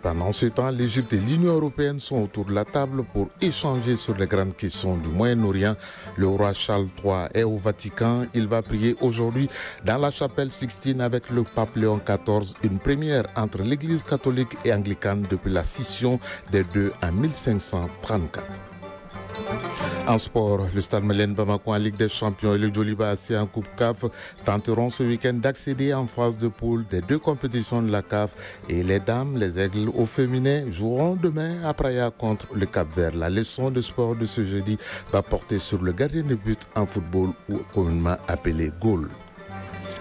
Pendant ce temps, l'Égypte et l'Union européenne sont autour de la table pour échanger sur les grandes questions du Moyen-Orient. Le roi Charles III est au Vatican. Il va prier aujourd'hui dans la chapelle Sixtine avec le pape Léon XIV, une première entre l'Église catholique et anglicane depuis la scission des deux en 1534. En sport, le Stade Malien Bamako en Ligue des Champions et le Djoliba AC en Coupe CAF tenteront ce week-end d'accéder en phase de poule des deux compétitions de la CAF. Et les dames, les aigles au féminin, joueront demain à Praia contre le Cap-Vert. La leçon de sport de ce jeudi va porter sur le gardien de but en football ou communément appelé goal.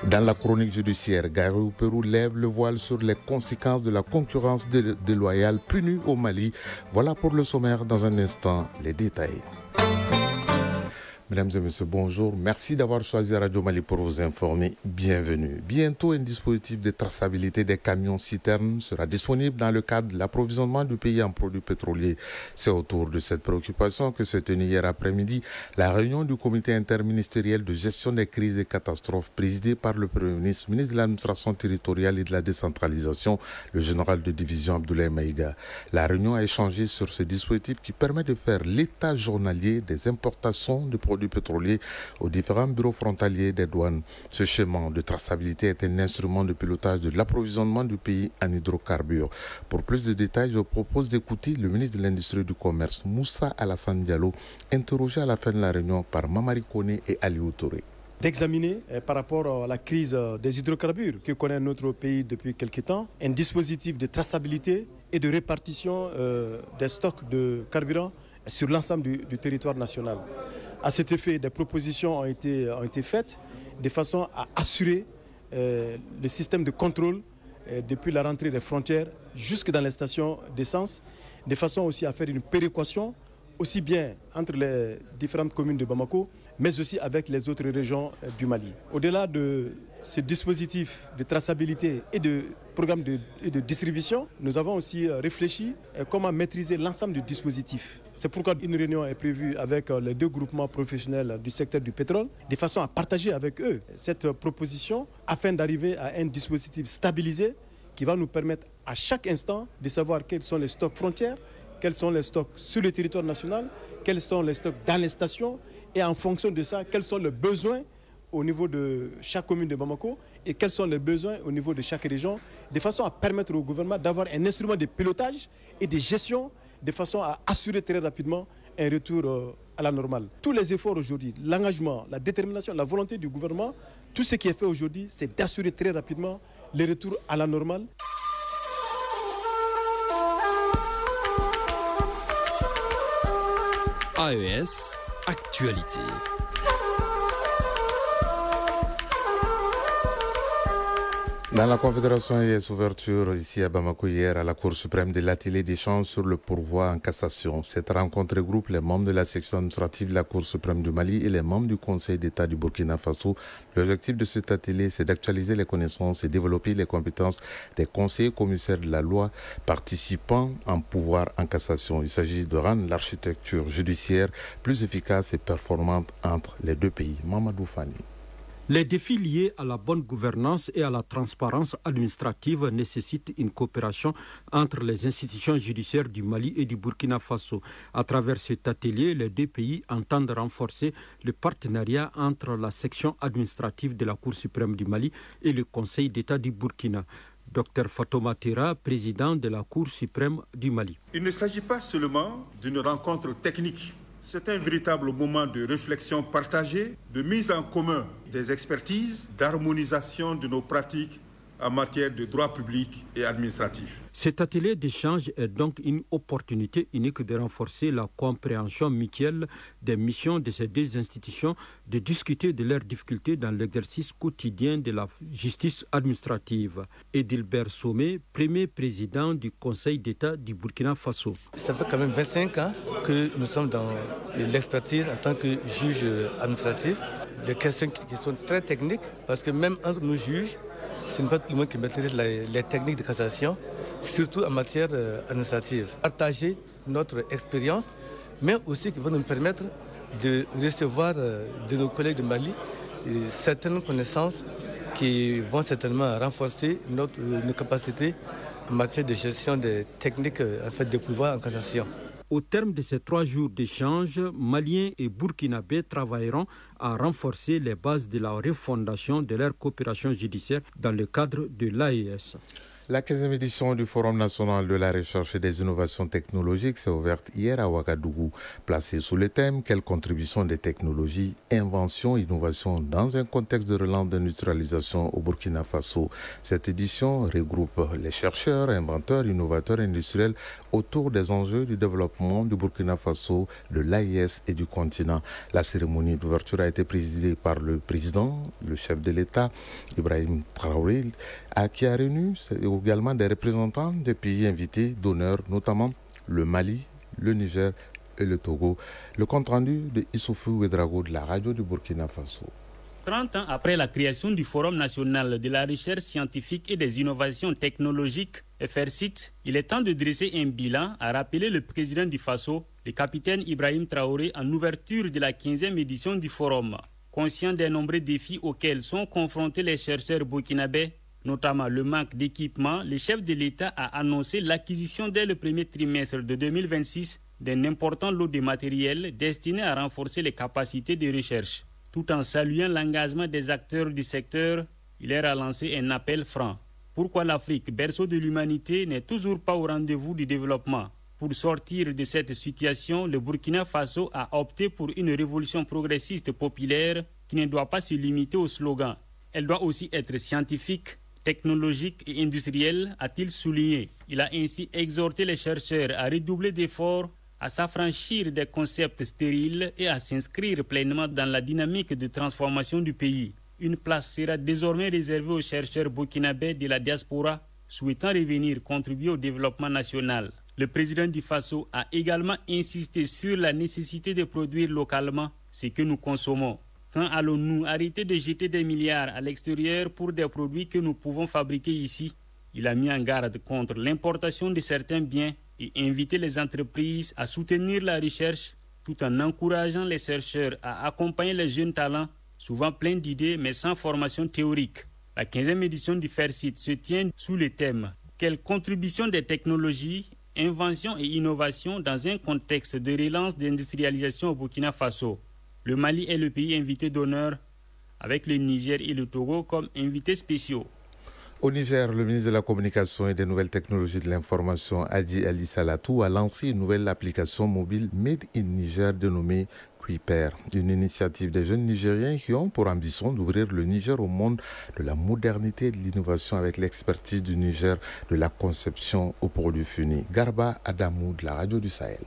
Dans la chronique judiciaire, Garou Pérou lève le voile sur les conséquences de la concurrence déloyale punie au Mali. Voilà pour le sommaire. Dans un instant, les détails. Mesdames et messieurs, bonjour. Merci d'avoir choisi Radio Mali pour vous informer. Bienvenue. Bientôt, un dispositif de traçabilité des camions-citernes sera disponible dans le cadre de l'approvisionnement du pays en produits pétroliers. C'est autour de cette préoccupation que s'est tenue hier après-midi la réunion du comité interministériel de gestion des crises et catastrophes présidée par le Premier ministre, ministre de l'administration territoriale et de la décentralisation, le général de division Abdoulaye Maïga. La réunion a échangé sur ce dispositif qui permet de faire l'état journalier des importations de produits pétroliers aux différents bureaux frontaliers des douanes. Ce schéma de traçabilité est un instrument de pilotage de l'approvisionnement du pays en hydrocarbures. Pour plus de détails, je propose d'écouter le ministre de l'Industrie et du Commerce, Moussa Alassane Diallo, interrogé à la fin de la réunion par Mamari Kone et Aliou Touré. D'examiner par rapport à la crise des hydrocarbures que connaît notre pays depuis quelque temps, un dispositif de traçabilité et de répartition des stocks de carburant sur l'ensemble du territoire national. À cet effet, des propositions ont été faites de façon à assurer le système de contrôle depuis la rentrée des frontières jusque dans les stations d'essence, de façon aussi à faire une péréquation aussi bien entre les différentes communes de Bamako, mais aussi avec les autres régions du Mali. Au-delà de ce dispositif de traçabilité et de programme de distribution, nous avons aussi réfléchi à comment maîtriser l'ensemble du dispositif. C'est pourquoi une réunion est prévue avec les deux groupements professionnels du secteur du pétrole, de façon à partager avec eux cette proposition afin d'arriver à un dispositif stabilisé qui va nous permettre à chaque instant de savoir quels sont les stocks frontières, quels sont les stocks sur le territoire national, quels sont les stocks dans les stations et en fonction de ça, quels sont les besoins au niveau de chaque commune de Bamako et quels sont les besoins au niveau de chaque région, de façon à permettre au gouvernement d'avoir un instrument de pilotage et de gestion, de façon à assurer très rapidement un retour à la normale. Tous les efforts aujourd'hui, l'engagement, la détermination, la volonté du gouvernement, tout ce qui est fait aujourd'hui, c'est d'assurer très rapidement le retour à la normale. AES, actualité. Dans la Confédération IS, ouverture ici à Bamako hier à la Cour suprême de l'atelier d'échange sur le pourvoi en cassation. Cette rencontre regroupe les membres de la section administrative de la Cour suprême du Mali et les membres du Conseil d'État du Burkina Faso. L'objectif de cet atelier, c'est d'actualiser les connaissances et développer les compétences des conseillers commissaires de la loi participant en pouvoir en cassation. Il s'agit de rendre l'architecture judiciaire plus efficace et performante entre les deux pays. Mamadou Fani. Les défis liés à la bonne gouvernance et à la transparence administrative nécessitent une coopération entre les institutions judiciaires du Mali et du Burkina Faso. À travers cet atelier, les deux pays entendent renforcer le partenariat entre la section administrative de la Cour suprême du Mali et le Conseil d'État du Burkina. Dr Fatouma Tera, président de la Cour suprême du Mali. Il ne s'agit pas seulement d'une rencontre technique. C'est un véritable moment de réflexion partagée, de mise en commun des expertises, d'harmonisation de nos pratiques en matière de droit public et administratif. Cet atelier d'échange est donc une opportunité unique de renforcer la compréhension mutuelle des missions de ces deux institutions, de discuter de leurs difficultés dans l'exercice quotidien de la justice administrative. Edilbert Somé, premier président du Conseil d'État du Burkina Faso. Ça fait quand même 25 ans que nous sommes dans l'expertise en tant que juge administratif. Des questions qui sont très techniques, parce que même entre nos juges, ce n'est pas tout le monde qui maîtrise les techniques de cassation, surtout en matière administrative. Partager notre expérience, mais aussi qui va nous permettre de recevoir de nos collègues de Mali certaines connaissances qui vont certainement renforcer nos capacités en matière de gestion des techniques de pouvoir en cassation. Au terme de ces 3 jours d'échange, Maliens et Burkinabés travailleront à renforcer les bases de la refondation de leur coopération judiciaire dans le cadre de l'AES. La 15e édition du Forum national de la recherche et des innovations technologiques s'est ouverte hier à Ouagadougou. Placée sous le thème « Quelle contribution des technologies, invention, innovation dans un contexte de relance d'industrialisation au Burkina Faso ». Cette édition regroupe les chercheurs, inventeurs, innovateurs industriels autour des enjeux du développement du Burkina Faso, de l'AES et du continent. La cérémonie d'ouverture a été présidée par le président, le chef de l'État, Ibrahim Traoré, qui a réuni également des représentants des pays invités d'honneur, notamment le Mali, le Niger et le Togo. Le compte-rendu de Issoufou Ouedraogo de la radio du Burkina Faso. 30 ans après la création du Forum national de la recherche scientifique et des innovations technologiques, FRCIT, il est temps de dresser un bilan, a rappelé le président du Faso, le capitaine Ibrahim Traoré, en ouverture de la 15e édition du Forum. Conscient des nombreux défis auxquels sont confrontés les chercheurs burkinabés, notamment le manque d'équipement, le chef de l'État a annoncé l'acquisition dès le premier trimestre de 2026 d'un important lot de matériel destiné à renforcer les capacités de recherche. Tout en saluant l'engagement des acteurs du secteur, il leur a lancé un appel franc. Pourquoi l'Afrique, berceau de l'humanité, n'est toujours pas au rendez-vous du développement? Pour sortir de cette situation, le Burkina Faso a opté pour une révolution progressiste populaire qui ne doit pas se limiter au slogan. Elle doit aussi être scientifique, technologique et industrielle, a-t-il souligné. Il a ainsi exhorté les chercheurs à redoubler d'efforts, à s'affranchir des concepts stériles et à s'inscrire pleinement dans la dynamique de transformation du pays. Une place sera désormais réservée aux chercheurs burkinabés de la diaspora souhaitant revenir contribuer au développement national. Le président du Faso a également insisté sur la nécessité de produire localement ce que nous consommons. Quand allons-nous arrêter de jeter des milliards à l'extérieur pour des produits que nous pouvons fabriquer ici? Il a mis en garde contre l'importation de certains biens et invité les entreprises à soutenir la recherche tout en encourageant les chercheurs à accompagner les jeunes talents, souvent pleins d'idées mais sans formation théorique. La 15e édition du FRCIT se tient sous le thème « Quelle contribution des technologies, invention et innovation dans un contexte de relance d'industrialisation au Burkina Faso ». Le Mali est le pays invité d'honneur, avec le Niger et le Togo comme invités spéciaux. Au Niger, le ministre de la Communication et des Nouvelles Technologies de l'Information, Hadji Ali Salatou, a lancé une nouvelle application mobile Made in Niger dénommée Kuiper, une initiative des jeunes Nigériens qui ont pour ambition d'ouvrir le Niger au monde de la modernité et de l'innovation avec l'expertise du Niger de la conception au produit fini. Garba Adamou de la radio du Sahel.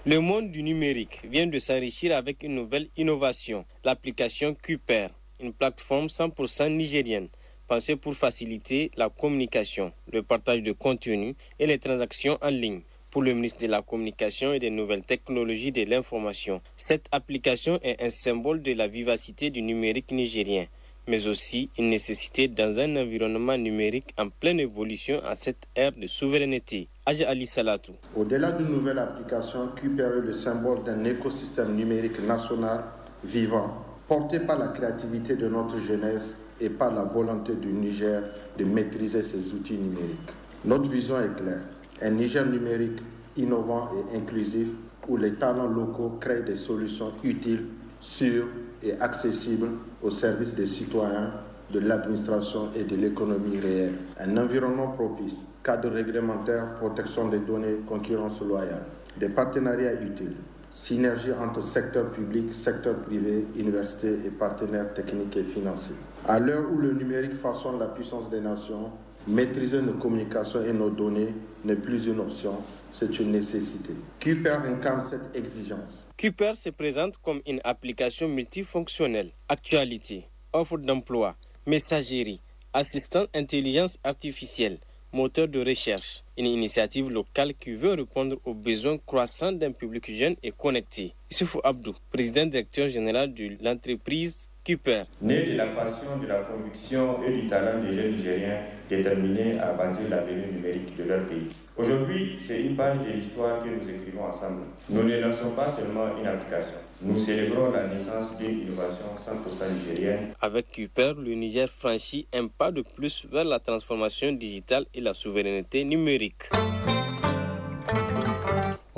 Le monde du numérique vient de s'enrichir avec une nouvelle innovation, l'application Kuiper, une plateforme 100% nigérienne, pensée pour faciliter la communication, le partage de contenu et les transactions en ligne. Pour le ministre de la Communication et des Nouvelles Technologies de l'Information, cette application est un symbole de la vivacité du numérique nigérien, mais aussi une nécessité dans un environnement numérique en pleine évolution à cette ère de souveraineté. Hadji Ali Salatou. Au-delà d'une nouvelle application, Kuiper est le symbole d'un écosystème numérique national vivant, porté par la créativité de notre jeunesse et par la volonté du Niger de maîtriser ses outils numériques. Notre vision est claire, un Niger numérique innovant et inclusif où les talents locaux créent des solutions utiles, sûres et accessibles au service des citoyens, de l'administration et de l'économie réelle. Un environnement propice, cadre réglementaire, protection des données, concurrence loyale, des partenariats utiles, synergie entre secteur public, secteur privé, universités et partenaires techniques et financiers. À l'heure où le numérique façonne la puissance des nations, maîtriser nos communications et nos données n'est plus une option, c'est une nécessité. Kuiper incarne cette exigence. Kuiper se présente comme une application multifonctionnelle, actualité, offre d'emploi, messagerie, assistant intelligence artificielle, moteur de recherche, une initiative locale qui veut répondre aux besoins croissants d'un public jeune et connecté. Issoufou Abdou, président directeur général de l'entreprise Kuiper. Né de la passion, de la conviction et du talent des jeunes Nigériens déterminés à bâtir l'avenir numérique de leur pays. Aujourd'hui, c'est une page de l'histoire que nous écrivons ensemble. Nous ne lançons pas seulement une application. Nous célébrons la naissance d'une innovation 100% nigérienne. Avec Kuiper, le Niger franchit un pas de plus vers la transformation digitale et la souveraineté numérique.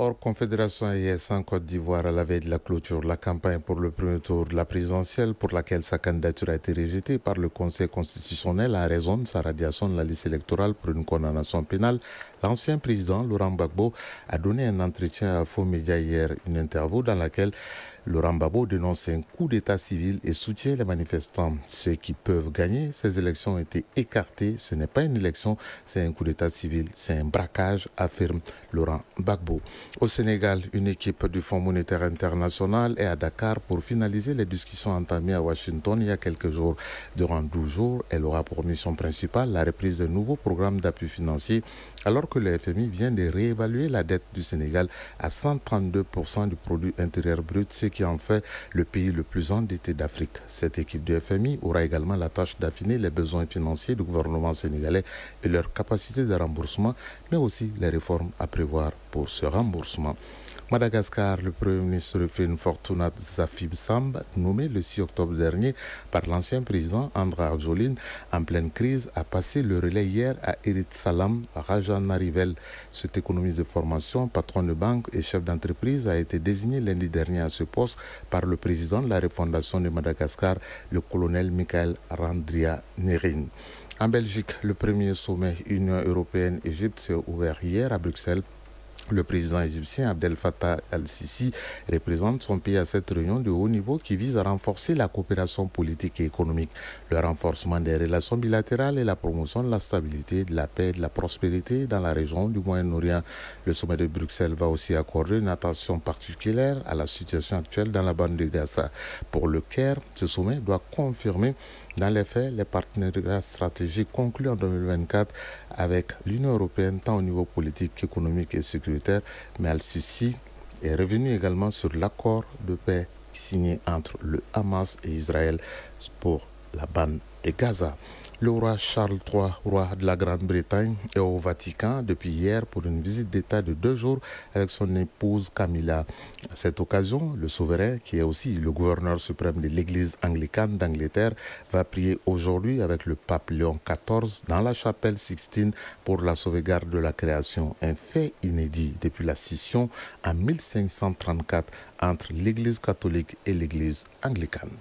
Hors Confédération IS en Côte d'Ivoire, à la veille de la clôture de la campagne pour le premier tour de la présidentielle, pour laquelle sa candidature a été rejetée par le Conseil constitutionnel à raison de sa radiation de la liste électorale pour une condamnation pénale, l'ancien président Laurent Gbagbo a donné un entretien à Faux Média hier, une interview dans laquelle Laurent Gbagbo dénonce un coup d'état civil et soutient les manifestants. Ceux qui peuvent gagner ces élections ont été écartés. Ce n'est pas une élection, c'est un coup d'état civil, c'est un braquage, affirme Laurent Gbagbo. Au Sénégal, une équipe du Fonds monétaire international est à Dakar pour finaliser les discussions entamées à Washington il y a quelques jours. Durant 12 jours, elle aura pour mission principale la reprise de nouveaux programmes d'appui financier, alors que le FMI vient de réévaluer la dette du Sénégal à 132% du produit intérieur brut, ce qui en fait le pays le plus endetté d'Afrique. Cette équipe du FMI aura également la tâche d'affiner les besoins financiers du gouvernement sénégalais et leur capacité de remboursement, mais aussi les réformes à prévoir pour ce remboursement. Madagascar, le Premier ministre Rufin Fortunat Zafim Samb, nommé le 6 octobre dernier par l'ancien président André Arjoline en pleine crise, a passé le relais hier à Erit Salam Rajanarivel. Cet économiste de formation, patron de banque et chef d'entreprise, a été désigné lundi dernier à ce poste par le président de la refondation de Madagascar, le colonel Michael Randria Nerin. En Belgique, le premier sommet Union européenne-Égypte s'est ouvert hier à Bruxelles. Le président égyptien Abdel Fattah al-Sisi représente son pays à cette réunion de haut niveau qui vise à renforcer la coopération politique et économique, le renforcement des relations bilatérales et la promotion de la stabilité, de la paix et de la prospérité dans la région du Moyen-Orient. Le sommet de Bruxelles va aussi accorder une attention particulière à la situation actuelle dans la bande de Gaza. Pour le Caire, ce sommet doit confirmer dans les faits, les partenariats stratégiques conclus en 2024 avec l'Union européenne, tant au niveau politique qu'économique et sécuritaire, mais Al-Sisi est revenu également sur l'accord de paix signé entre le Hamas et Israël pour la bande de Gaza. Le roi Charles III, roi de la Grande-Bretagne, est au Vatican depuis hier pour une visite d'État de 2 jours avec son épouse Camilla. À cette occasion, le souverain, qui est aussi le gouverneur suprême de l'Église anglicane d'Angleterre, va prier aujourd'hui avec le pape Léon XIV dans la chapelle Sixtine pour la sauvegarde de la création, un fait inédit depuis la scission en 1534 entre l'Église catholique et l'Église anglicane.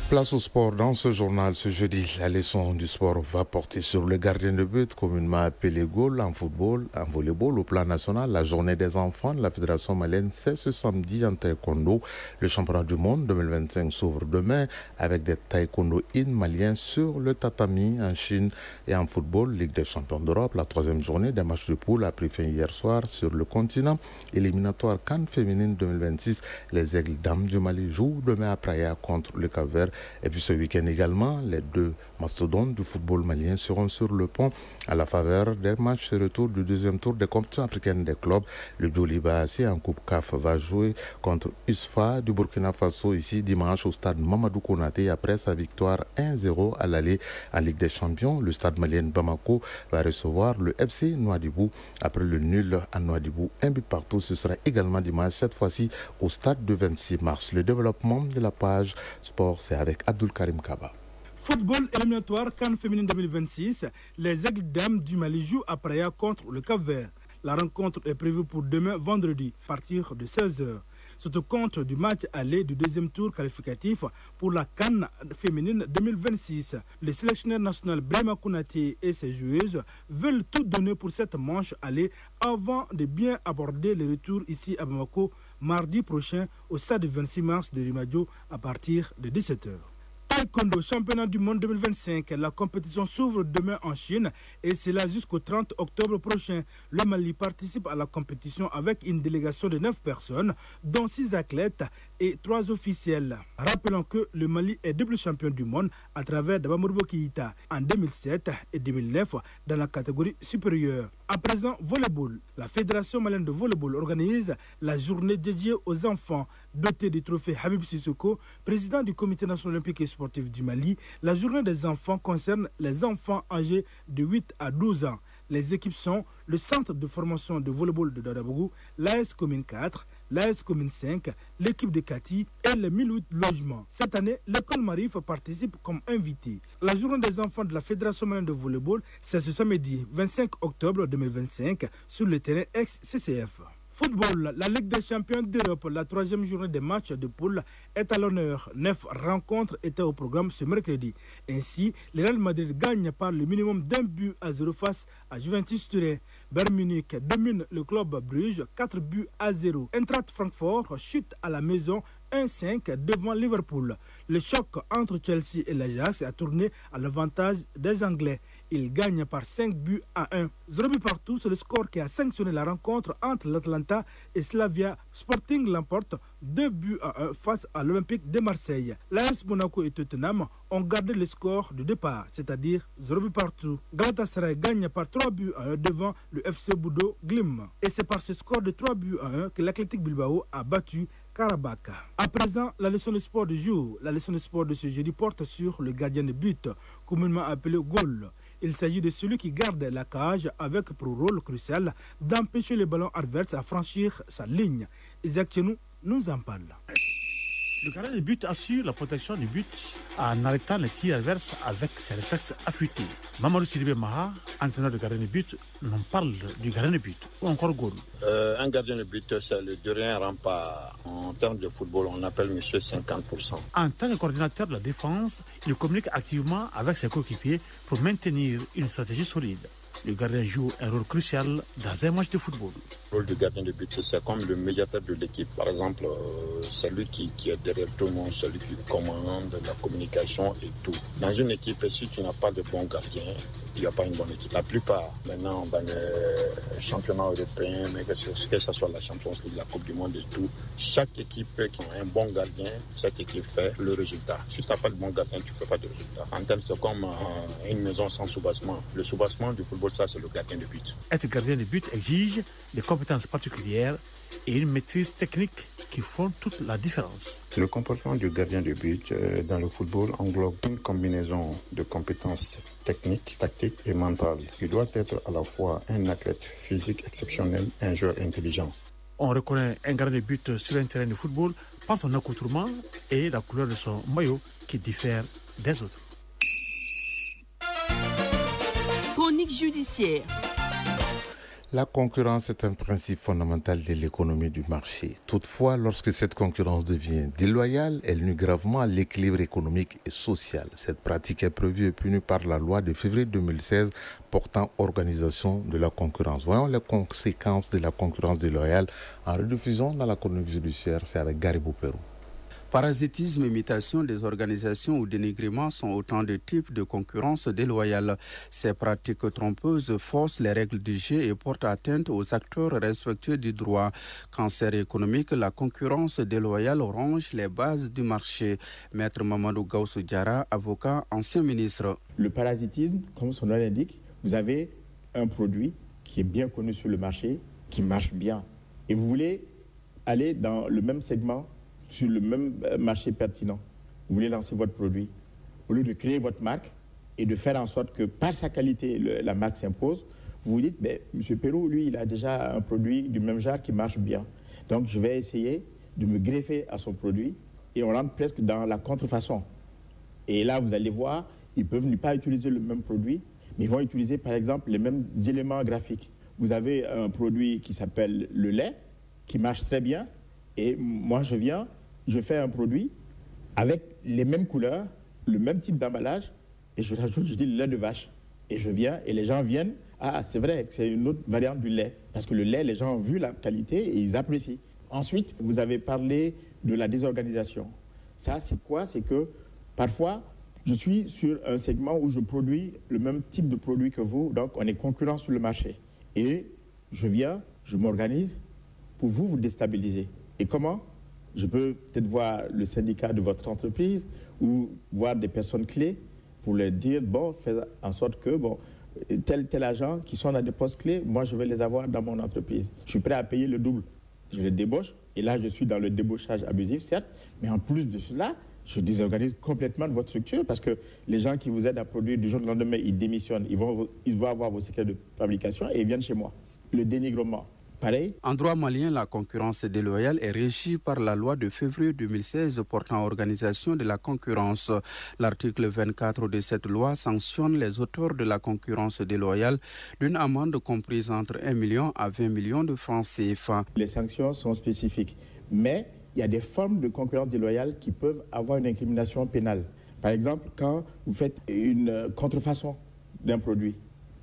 Place au sport dans ce journal ce jeudi. La leçon du sport va porter sur le gardien de but, communément appelé goal en football, en volleyball. Au plan national, la journée des enfants de la Fédération malienne, c'est ce samedi en taekwondo. Le championnat du monde 2025 s'ouvre demain avec des taekwondo-in maliens sur le tatami en Chine. Et en football, Ligue des champions d'Europe, la 3e journée des matchs de poule a pris fin hier soir sur le continent. Éliminatoire CAN féminine 2026, les Aigles dames du Mali jouent demain à Praia contre le Cap-Vert. Et puis ce week-end également, les 2 mastodontes du football malien seront sur le pont à la faveur des matchs retour du 2e tour des compétitions africaines des clubs. Le Djoliba AC en Coupe CAF va jouer contre USFA du Burkina Faso ici dimanche au stade Mamadou Konaté après sa victoire 1-0 à l'aller en Ligue des Champions. Le stade malien Bamako va recevoir le FC Nouadhibou après le nul à Nouadhibou. 1 but partout, ce sera également dimanche, cette fois-ci au stade du 26 mars. Le développement de la page sport, c'est avec Abdul Karim Kaba. Football éliminatoire CAN féminine 2026, les Aigles dames du Mali jouent à Praia contre le Cap-Vert. La rencontre est prévue pour demain vendredi à partir de 16h. C'est au compte du match aller du 2e tour qualificatif pour la CAN féminine 2026. Le sélectionneur national Brema Konaté et ses joueuses veulent tout donner pour cette manche aller avant de bien aborder le retour ici à Bamako mardi prochain au stade 26 mars de Rimadio à partir de 17h. Taekwondo, championnat du monde 2025. La compétition s'ouvre demain en Chine et c'est là jusqu'au 30 octobre prochain. Le Mali participe à la compétition avec une délégation de 9 personnes, dont 6 athlètes et 3 officiels. Rappelons que le Mali est double champion du monde à travers Dabamurbo Keïta en 2007 et 2009 dans la catégorie supérieure. À présent, volleyball. La Fédération malienne de volleyball organise la journée dédiée aux enfants. Dotée du trophée Habib Sissoko, président du Comité national olympique et sportif du Mali, la journée des enfants concerne les enfants âgés de 8 à 12 ans. Les équipes sont le centre de formation de volleyball de Dadabougou, l'AS Commune 4, l'AS Commune 5, l'équipe de Kati et les 1008 logements. Cette année, l'école Marif participe comme invité. La journée des enfants de la Fédération malienne de volleyball, c'est ce samedi 25 octobre 2025 sur le terrain ex-CCF. Football, la Ligue des champions d'Europe, la troisième journée des matchs de poule est à l'honneur. 9 rencontres étaient au programme ce mercredi. Ainsi, le Real Madrid gagne par le minimum d'1-0 face à Juventus Turin. Bayern Munich domine le club Bruges 4-0. Eintracht Francfort chute à la maison 1-5 devant Liverpool. Le choc entre Chelsea et l'Ajax a tourné à l'avantage des Anglais. Ils gagnent par 5-1. 0 but partout, c'est le score qui a sanctionné la rencontre entre l'Atlanta et Slavia. Sporting l'emporte 2-1 face à l'Olympique de Marseille. L'AS Monaco et Tottenham ont gardé le score de départ, c'est-à-dire 0 but partout. Galatasaray gagne par 3-1 devant le FC Bodo Glimt. Et c'est par ce score de 3-1 que l'Athletic Bilbao a battu Karabakh. À présent, la leçon de sport du jour. La leçon de sport de ce jeudi porte sur le gardien de but, communément appelé goal. Il s'agit de celui qui garde la cage avec pour rôle crucial d'empêcher le ballon adverse à franchir sa ligne. Isaac Chenou nous en parle. Le gardien de but assure la protection du but en arrêtant les tirs adverses avec ses réflexes affûtés. Mamadou Sidibé Maha, entraîneur de gardien de but, nous parle du gardien de but ou encore goal. Un gardien de but, c'est le dernier rempart. En termes de football, on appelle monsieur 50%. En tant que coordinateur de la défense, il communique activement avec ses coéquipiers pour maintenir une stratégie solide. Le gardien joue un rôle crucial dans un match de football. Le rôle du gardien de but, c'est comme le médiateur de l'équipe. Par exemple, c'est lui qui est derrière tout le monde, c'est lui qui commande la communication et tout. Dans une équipe, si tu n'as pas de bon gardien, il n'y a pas une bonne équipe. La plupart, maintenant, dans les championnats européens, mais que ce soit la Champions League, la Coupe du Monde et tout, chaque équipe qui a un bon gardien, cette équipe fait le résultat. Si tu n'as pas de bon gardien, tu ne fais pas de résultat. En termes, c'est comme une maison sans soubassement. Le soubassement du football, ça, c'est le gardien de but. Être gardien de but exige des compétences particulières et une maîtrise technique qui font toute la différence. Le comportement du gardien de but dans le football englobe une combinaison de compétences techniques, tactiques et mentales. Il doit être à la fois un athlète physique exceptionnel et un joueur intelligent. On reconnaît un gardien de but sur un terrain de football par son accoutrement et la couleur de son maillot qui diffère des autres. Chronique judiciaire. La concurrence est un principe fondamental de l'économie du marché. Toutefois, lorsque cette concurrence devient déloyale, elle nuit gravement à l'équilibre économique et social. Cette pratique est prévue et punie par la loi de février 2016 portant organisation de la concurrence. Voyons les conséquences de la concurrence déloyale en rediffusion dans la chronique judiciaire. C'est avec Gary Boupérou. Parasitisme, imitation des organisations ou dénigrement sont autant de types de concurrence déloyale. Ces pratiques trompeuses forcent les règles du jeu et portent atteinte aux acteurs respectueux du droit. Cancer économique, la concurrence déloyale ronge les bases du marché. Maître Mamadou Gaussou Diarra, avocat, ancien ministre. Le parasitisme, comme son nom l'indique, vous avez un produit qui est bien connu sur le marché, qui marche bien. Et vous voulez aller dans le même segment, sur le même marché pertinent. Vous voulez lancer votre produit. Au lieu de créer votre marque et de faire en sorte que par sa qualité, la marque s'impose, vous vous dites, M. Pérou, lui, il a déjà un produit du même genre qui marche bien. Donc, je vais essayer de me greffer à son produit et on rentre presque dans la contrefaçon. Et là, vous allez voir, ils peuvent ne pas utiliser le même produit, mais ils vont utiliser, par exemple, les mêmes éléments graphiques. Vous avez un produit qui s'appelle le lait, qui marche très bien, et moi, je fais un produit avec les mêmes couleurs, le même type d'emballage, et je rajoute, je dis le lait de vache. Et je viens, et les gens viennent, ah, c'est vrai, c'est une autre variante du lait. Parce que le lait, les gens ont vu la qualité et ils apprécient. Ensuite, vous avez parlé de la désorganisation. Ça, c'est quoi? C'est que parfois, je suis sur un segment où je produis le même type de produit que vous, donc on est concurrent sur le marché. Et je viens, je m'organise pour vous déstabiliser. Et comment? Je peux peut-être voir le syndicat de votre entreprise ou voir des personnes clés pour leur dire, bon, faites en sorte que, tel agent qui sont dans des postes clés, moi je vais les avoir dans mon entreprise. Je suis prêt à payer le double. Je les débauche et là je suis dans le débauchage abusif, certes, mais en plus de cela, je désorganise complètement de votre structure parce que les gens qui vous aident à produire du jour au lendemain, ils démissionnent, ils vont avoir vos secrets de fabrication et ils viennent chez moi. Le dénigrement. Pareil. En droit malien, la concurrence déloyale est régie par la loi de février 2016 portant organisation de la concurrence. L'article 24 de cette loi sanctionne les auteurs de la concurrence déloyale d'une amende comprise entre 1 million à 20 millions de francs CFA. Les sanctions sont spécifiques, mais il y a des formes de concurrence déloyale qui peuvent avoir une incrimination pénale. Par exemple, quand vous faites une contrefaçon d'un produit.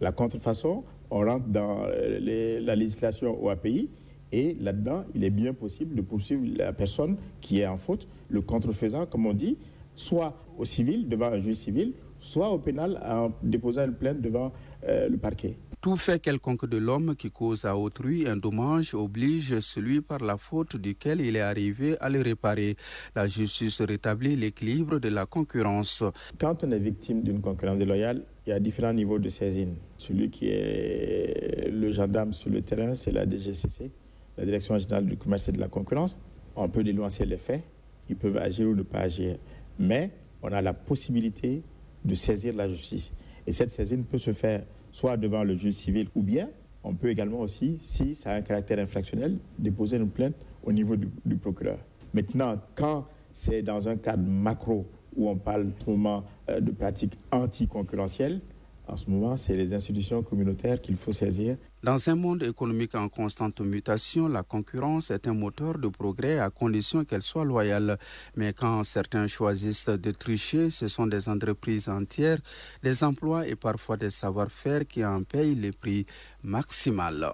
La contrefaçon, on rentre dans la législation OAPI et là-dedans, il est bien possible de poursuivre la personne qui est en faute, le contrefaisant, comme on dit, soit au civil, devant un juge civil, soit au pénal en déposant une plainte devant le parquet. Tout fait quelconque de l'homme qui cause à autrui un dommage oblige celui par la faute duquel il est arrivé à le réparer. La justice rétablit l'équilibre de la concurrence. Quand on est victime d'une concurrence déloyale, il y a différents niveaux de saisine. Celui qui est le gendarme sur le terrain, c'est la DGCC, la Direction générale du commerce et de la concurrence. On peut dénoncer les faits, ils peuvent agir ou ne pas agir. Mais on a la possibilité de saisir la justice. Et cette saisine peut se faire soit devant le juge civil ou bien on peut également aussi, si ça a un caractère infractionnel, déposer une plainte au niveau du procureur. Maintenant, quand c'est dans un cadre macro où on parle en ce moment de pratiques anticoncurrentielles, en ce moment, c'est les institutions communautaires qu'il faut saisir. Dans un monde économique en constante mutation, la concurrence est un moteur de progrès à condition qu'elle soit loyale. Mais quand certains choisissent de tricher, ce sont des entreprises entières, des emplois et parfois des savoir-faire qui en payent les prix maximal.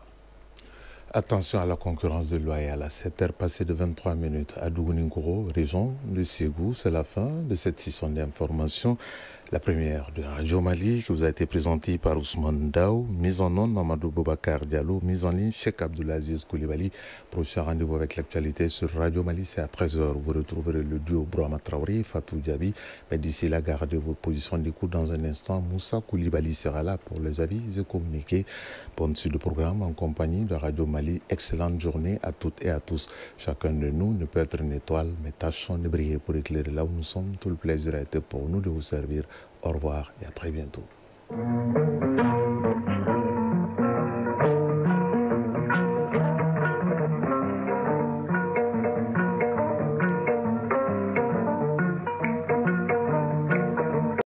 Attention à la concurrence déloyale. À 7h passées de 23 minutes à Dougouningoro, région de Ségou, c'est la fin de cette session d'information. La première de Radio Mali qui vous a été présentée par Ousmane Daou, mise en onde Mamadou Boubacar Diallo, mise en ligne Cheikh Abdoulaziz Koulibaly. Prochain rendez-vous avec l'actualité sur Radio Mali, c'est à 13h. Vous retrouverez le duo Brahma Traoré, Fatou Diaby. Mais d'ici là, gardez vos positions d'écoute dans un instant. Moussa Koulibaly sera là pour les avis et communiqués. Bonne suite de programme en compagnie de Radio Mali. Excellente journée à toutes et à tous. Chacun de nous ne peut être une étoile, mais tâchons de briller pour éclairer là où nous sommes. Tout le plaisir a été pour nous de vous servir. Au revoir et à très bientôt.